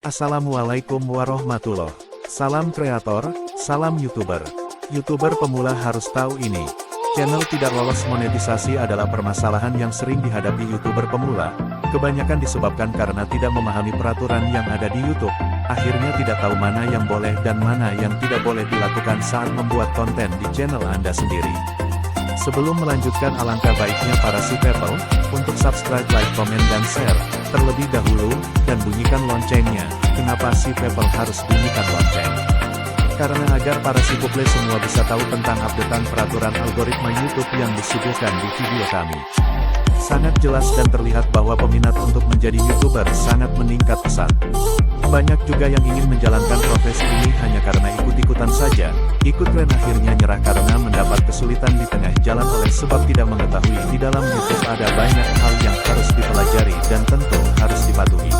Assalamualaikum warahmatullahi. Salam kreator, salam YouTuber. YouTuber pemula harus tahu ini. Channel tidak lolos monetisasi adalah permasalahan yang sering dihadapi YouTuber pemula. Kebanyakan disebabkan karena tidak memahami peraturan yang ada di YouTube. Akhirnya tidak tahu mana yang boleh dan mana yang tidak boleh dilakukan saat membuat konten di channel Anda sendiri. Sebelum melanjutkan, alangkah baiknya para si people, untuk subscribe, like, komen, dan share, terlebih dahulu, dan bunyikan loncengnya. Kenapa si people harus bunyikan lonceng? Karena agar para si people semua bisa tahu tentang updatean peraturan algoritma YouTube yang disuguhkan di video kami. Sangat jelas dan terlihat bahwa peminat untuk menjadi YouTuber sangat meningkat pesat. Banyak juga yang ingin menjalankan profesi ini hanya karena ikut-ikutan saja, ikut tren akhirnya nyerah karena mendapat kesulitan di tengah jalan oleh sebab tidak mengetahui di dalam YouTube ada banyak hal yang harus dipelajari dan tentu harus dipatuhi.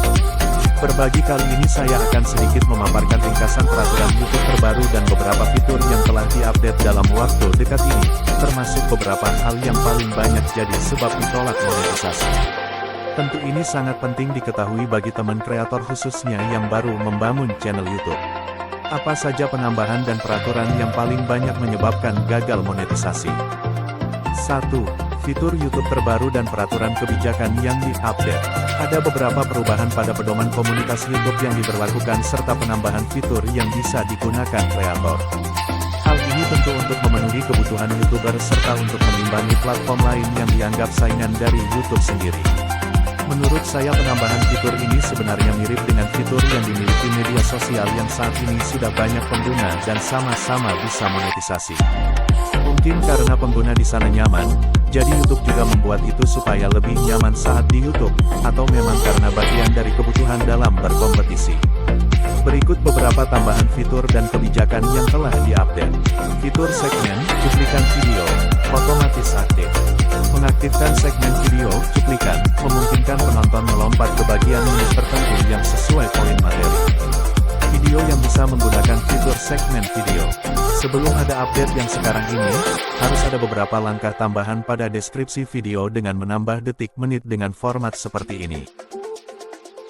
Berbagi kali ini saya akan sedikit memaparkan ringkasan peraturan YouTube terbaru dan beberapa fitur yang telah diupdate dalam waktu dekat ini, termasuk beberapa hal yang paling banyak jadi sebab ditolak monetisasi. Tentu ini sangat penting diketahui bagi teman kreator khususnya yang baru membangun channel YouTube. Apa saja penambahan dan peraturan yang paling banyak menyebabkan gagal monetisasi? 1. Fitur YouTube terbaru dan peraturan kebijakan yang diupdate. Ada beberapa perubahan pada pedoman komunitas YouTube yang diberlakukan serta penambahan fitur yang bisa digunakan kreator. Hal ini tentu untuk memenuhi kebutuhan YouTuber serta untuk mengimbangi platform lain yang dianggap saingan dari YouTube sendiri. Menurut saya penambahan fitur ini sebenarnya mirip dengan fitur yang dimiliki media sosial yang saat ini sudah banyak pengguna dan sama-sama bisa monetisasi. Mungkin karena pengguna di sana nyaman, jadi YouTube juga membuat itu supaya lebih nyaman saat di YouTube, atau memang karena bagian dari kebutuhan dalam berkompetisi. Berikut beberapa tambahan fitur dan kebijakan yang telah diupdate. Fitur segmen, cuplikan video, otomatis aktif. Mengaktifkan segmen video, cuplikan, memungkinkan penonton melompat ke bagian menit tertentu yang sesuai poin materi. Video yang bisa menggunakan fitur segmen video. Sebelum ada update yang sekarang ini, harus ada beberapa langkah tambahan pada deskripsi video dengan menambah detik-menit dengan format seperti ini.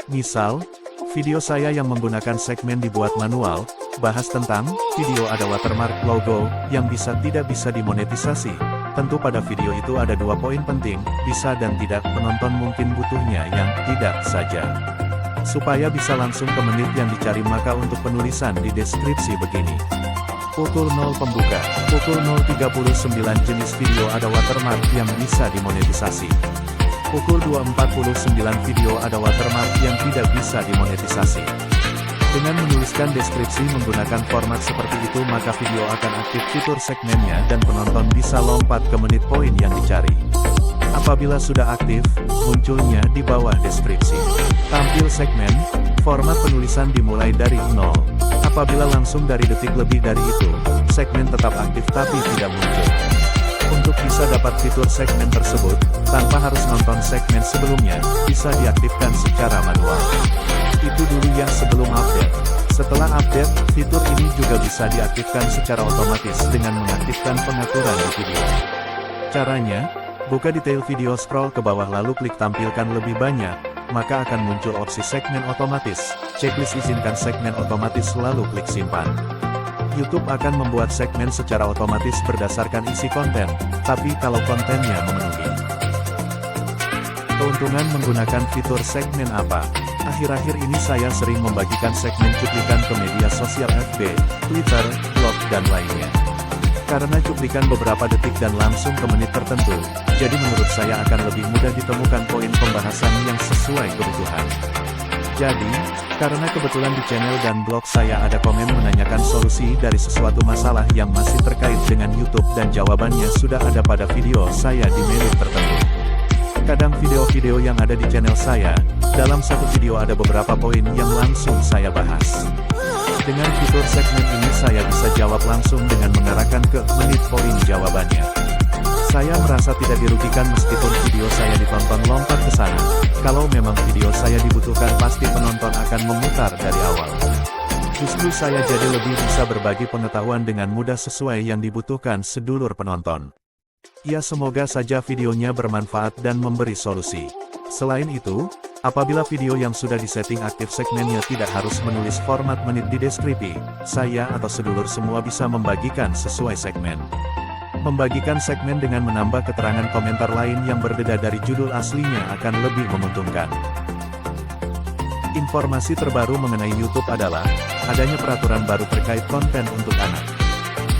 Misal, video saya yang menggunakan segmen dibuat manual, bahas tentang, video ada watermark logo, yang tidak bisa dimonetisasi. Tentu pada video itu ada 2 poin penting, bisa dan tidak, penonton mungkin butuhnya yang tidak saja. Supaya bisa langsung ke menit yang dicari maka untuk penulisan di deskripsi begini. Pukul 0 pembuka, pukul 0.39 jenis video ada watermark yang bisa dimonetisasi. Pukul 2.49 video ada watermark yang tidak bisa dimonetisasi. Dengan menuliskan deskripsi menggunakan format seperti itu maka video akan aktif fitur segmennya dan penonton bisa lompat ke menit poin yang dicari. Apabila sudah aktif, munculnya di bawah deskripsi. Tampil segmen, format penulisan dimulai dari 0. Apabila langsung dari detik lebih dari itu, segmen tetap aktif tapi tidak muncul. Untuk bisa dapat fitur segmen tersebut, tanpa harus nonton segmen sebelumnya, bisa diaktifkan secara manual. Itu dulu yang sebelum update. Setelah update, fitur ini juga bisa diaktifkan secara otomatis dengan mengaktifkan pengaturan di video. Caranya, buka detail video, scroll ke bawah lalu klik tampilkan lebih banyak, maka akan muncul opsi segmen otomatis. Checklist izinkan segmen otomatis lalu klik simpan. YouTube akan membuat segmen secara otomatis berdasarkan isi konten, tapi kalau kontennya memenuhi. Keuntungan menggunakan fitur segmen apa? Akhir-akhir ini saya sering membagikan segmen cuplikan ke media sosial FB, Twitter, blog, dan lainnya. Karena cuplikan beberapa detik dan langsung ke menit tertentu, jadi menurut saya akan lebih mudah ditemukan poin pembahasan yang sesuai kebutuhan. Jadi, karena kebetulan di channel dan blog saya ada komen menanyakan solusi dari sesuatu masalah yang masih terkait dengan YouTube dan jawabannya sudah ada pada video saya di menit tertentu. Kadang video-video yang ada di channel saya, dalam satu video ada beberapa poin yang langsung saya bahas. Dengan fitur segmen ini saya bisa jawab langsung dengan mengarahkan ke menit poin jawabannya. Saya merasa tidak dirugikan meskipun video saya ditonton lompat ke sana. Kalau memang video saya dibutuhkan pasti penonton akan memutar dari awal. Justru saya jadi lebih bisa berbagi pengetahuan dengan mudah sesuai yang dibutuhkan sedulur penonton. Ya semoga saja videonya bermanfaat dan memberi solusi. Selain itu, Apabila video yang sudah disetting aktif segmennya tidak harus menulis format menit di deskripsi, saya atau sedulur semua bisa membagikan sesuai segmen. Membagikan segmen dengan menambah keterangan komentar lain yang berbeda dari judul aslinya akan lebih menguntungkan. Informasi terbaru mengenai YouTube adalah, adanya peraturan baru terkait konten untuk anak.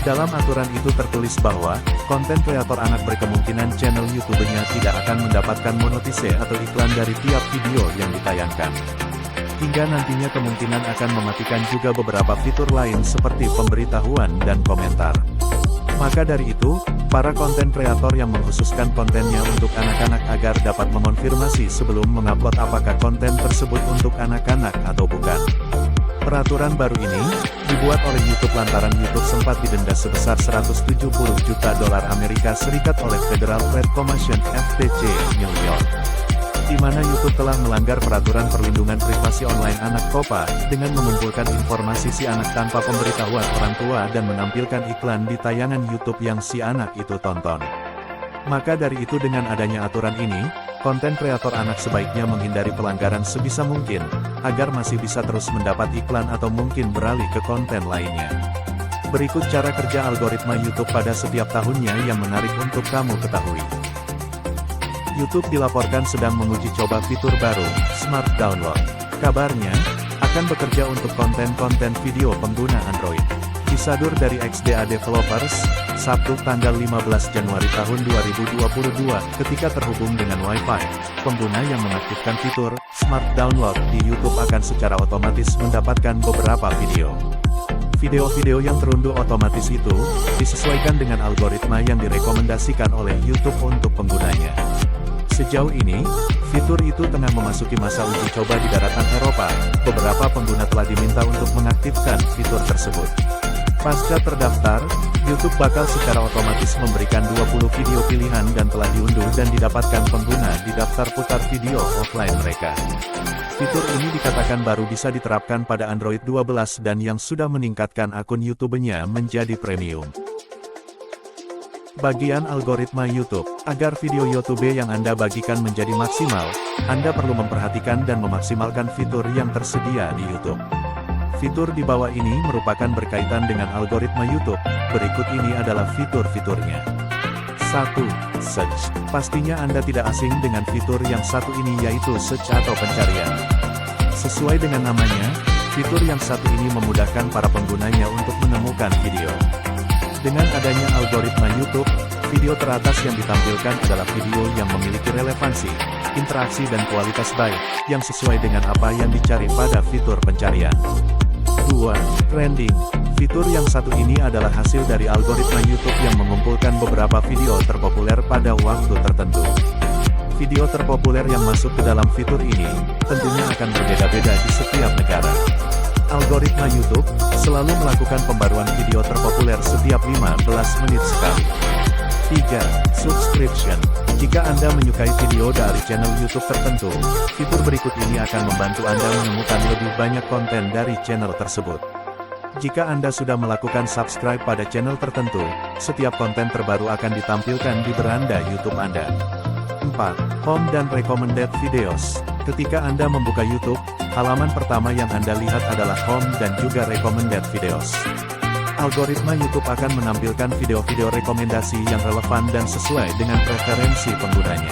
Dalam aturan itu tertulis bahwa, konten kreator anak berkemungkinan channel YouTube-nya tidak akan mendapatkan monetise atau iklan dari tiap video yang ditayangkan. Hingga nantinya kemungkinan akan mematikan juga beberapa fitur lain seperti pemberitahuan dan komentar. Maka dari itu, para konten kreator yang mengkhususkan kontennya untuk anak-anak agar dapat mengonfirmasi sebelum mengupload apakah konten tersebut untuk anak-anak atau bukan. Peraturan baru ini, dibuat oleh YouTube lantaran YouTube sempat didenda sebesar 170 juta dolar Amerika Serikat oleh Federal Trade Commission (FTC) New York. Di mana YouTube telah melanggar peraturan perlindungan privasi online anak (COPPA) dengan mengumpulkan informasi si anak tanpa pemberitahuan orang tua dan menampilkan iklan di tayangan YouTube yang si anak itu tonton. Maka dari itu dengan adanya aturan ini, konten kreator anak sebaiknya menghindari pelanggaran sebisa mungkin, agar masih bisa terus mendapat iklan atau mungkin beralih ke konten lainnya. Berikut cara kerja algoritma YouTube pada setiap tahunnya yang menarik untuk kamu ketahui. YouTube dilaporkan sedang menguji coba fitur baru, Smart Download. Kabarnya, akan bekerja untuk konten-konten video pengguna Android. Disadur dari XDA Developers, Sabtu tanggal 15 Januari tahun 2022, ketika terhubung dengan Wi-Fi, pengguna yang mengaktifkan fitur Smart Download di YouTube akan secara otomatis mendapatkan beberapa video. Video-video yang terunduh otomatis itu, disesuaikan dengan algoritma yang direkomendasikan oleh YouTube untuk penggunanya. Sejauh ini, fitur itu tengah memasuki masa uji coba di daratan Eropa. Beberapa pengguna telah diminta untuk mengaktifkan fitur tersebut. Pasca terdaftar, YouTube bakal secara otomatis memberikan 20 video pilihan dan telah diunduh dan didapatkan pengguna di daftar putar video offline mereka. Fitur ini dikatakan baru bisa diterapkan pada Android 12 dan yang sudah meningkatkan akun YouTube-nya menjadi premium. Bagian algoritma YouTube. Agar video YouTube yang Anda bagikan menjadi maksimal, Anda perlu memperhatikan dan memaksimalkan fitur yang tersedia di YouTube. Fitur di bawah ini merupakan berkaitan dengan algoritma YouTube. Berikut ini adalah fitur-fiturnya. 1. Search. Pastinya Anda tidak asing dengan fitur yang satu ini yaitu search atau pencarian. Sesuai dengan namanya, fitur yang satu ini memudahkan para penggunanya untuk menemukan video. Dengan adanya algoritma YouTube, video teratas yang ditampilkan adalah video yang memiliki relevansi, interaksi dan kualitas baik, yang sesuai dengan apa yang dicari pada fitur pencarian. 2. Trending. Fitur yang satu ini adalah hasil dari algoritma YouTube yang mengumpulkan beberapa video terpopuler pada waktu tertentu. Video terpopuler yang masuk ke dalam fitur ini, tentunya akan berbeda-beda di setiap negara. Algoritma YouTube selalu melakukan pembaruan video terpopuler setiap 15 menit sekali. 3. Subscription. Jika Anda menyukai video dari channel YouTube tertentu, fitur berikut ini akan membantu Anda menemukan lebih banyak konten dari channel tersebut. Jika Anda sudah melakukan subscribe pada channel tertentu, setiap konten terbaru akan ditampilkan di beranda YouTube Anda. 4. Home dan Recommended Videos. Ketika Anda membuka YouTube, halaman pertama yang Anda lihat adalah Home dan juga Recommended Videos. Algoritma YouTube akan menampilkan video-video rekomendasi yang relevan dan sesuai dengan preferensi penggunanya.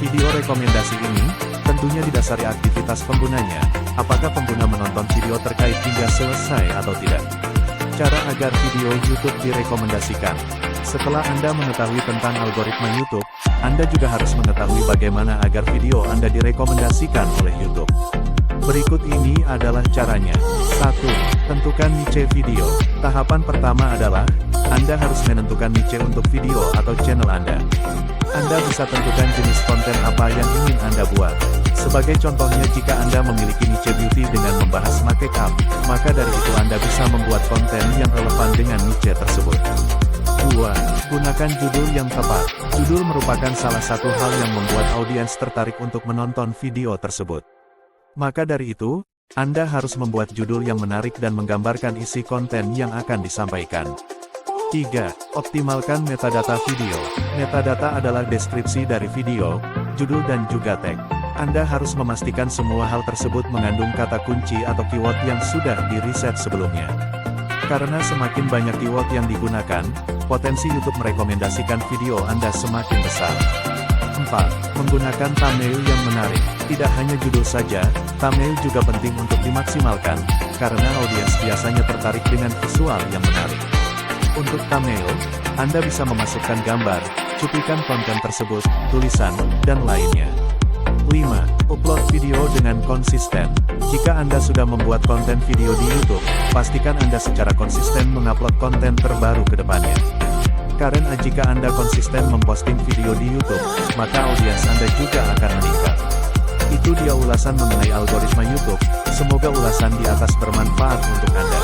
Video rekomendasi ini, tentunya didasari aktivitas penggunanya, apakah pengguna menonton video terkait hingga selesai atau tidak. Cara agar video YouTube direkomendasikan. Setelah Anda mengetahui tentang algoritma YouTube, Anda juga harus mengetahui bagaimana agar video Anda direkomendasikan oleh YouTube. Berikut ini adalah caranya. 1. Tentukan niche video. Tahapan pertama adalah, Anda harus menentukan niche untuk video atau channel Anda. Anda bisa tentukan jenis konten apa yang ingin Anda buat. Sebagai contohnya jika Anda memiliki niche beauty dengan membahas make up, maka dari itu Anda bisa membuat konten yang relevan dengan niche tersebut. 2. Gunakan judul yang tepat. Judul merupakan salah satu hal yang membuat audiens tertarik untuk menonton video tersebut. Maka dari itu, Anda harus membuat judul yang menarik dan menggambarkan isi konten yang akan disampaikan. 3. Optimalkan metadata video. Metadata adalah deskripsi dari video, judul dan juga tag. Anda harus memastikan semua hal tersebut mengandung kata kunci atau keyword yang sudah di-riset sebelumnya. Karena semakin banyak keyword yang digunakan, potensi YouTube merekomendasikan video Anda semakin besar. 4. Menggunakan thumbnail yang menarik. Tidak hanya judul saja, thumbnail juga penting untuk dimaksimalkan, karena audiens biasanya tertarik dengan visual yang menarik. Untuk thumbnail, Anda bisa memasukkan gambar, cuplikan konten tersebut, tulisan, dan lainnya. 5. Upload video dengan konsisten. Jika Anda sudah membuat konten video di YouTube, pastikan Anda secara konsisten mengupload konten terbaru ke depannya. Karena jika Anda konsisten memposting video di YouTube, maka audiens Anda juga akan meningkat. Itu dia ulasan mengenai algoritma YouTube. Semoga ulasan di atas bermanfaat untuk Anda.